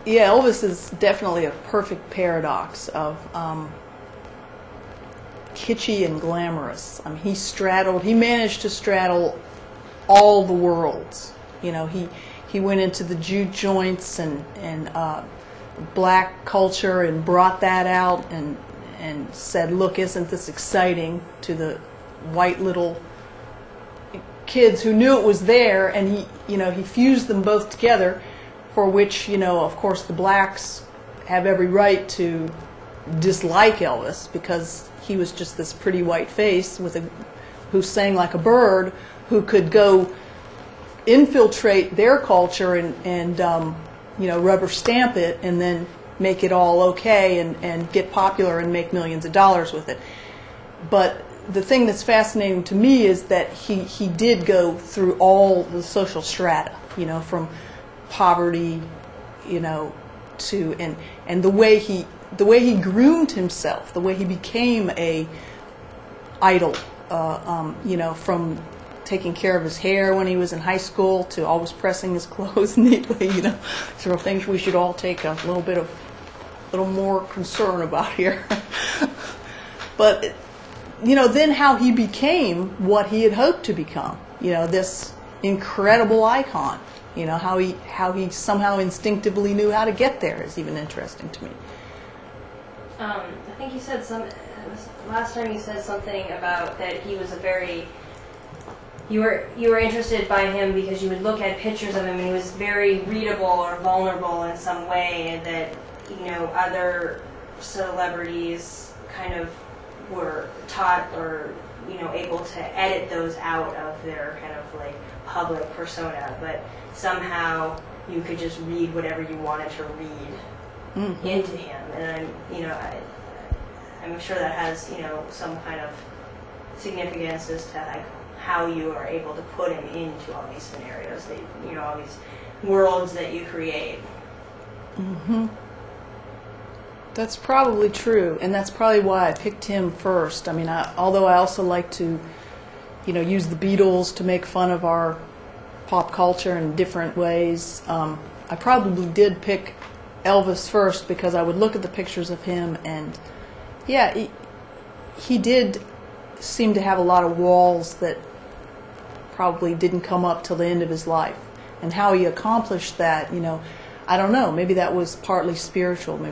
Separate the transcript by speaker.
Speaker 1: Yeah, Elvis is definitely a perfect paradox of kitschy and glamorous. I mean, he managed to straddle all the worlds. You know, he went into the juke joints and black culture and brought that out and said, look, isn't this exciting, to the white little kids who knew it was there, and he fused them both together, for which, of course, the blacks have every right to dislike Elvis, because he was just this pretty white face who sang like a bird, who could go infiltrate their culture and rubber stamp it and then make it all okay and get popular and make millions of dollars with it. But the thing that's fascinating to me is that he did go through all the social strata, from poverty, to and the way he groomed himself, the way he became a idol, from taking care of his hair when he was in high school to always pressing his clothes neatly, sort of things we should all take a little more concern about here. But then how he became what he had hoped to become, this incredible icon. How he somehow instinctively knew how to get there is even interesting to me.
Speaker 2: I think you said last time you said something about that he was you were interested by him because you would look at pictures of him and he was very readable or vulnerable in some way, and that other celebrities kind of were taught or able to edit those out of their kind of like public persona, but somehow you could just read whatever you wanted to read into him, and I'm sure that has some kind of significance as to like how you are able to put him into all these scenarios, that all these worlds that you create.
Speaker 1: Mm-hmm. That's probably true, and that's probably why I picked him first. I mean, although I also like to, use the Beatles to make fun of our pop culture in different ways, I probably did pick Elvis first because I would look at the pictures of him, and yeah, he did seem to have a lot of walls that probably didn't come up till the end of his life. And how he accomplished that, I don't know, maybe that was partly spiritual, maybe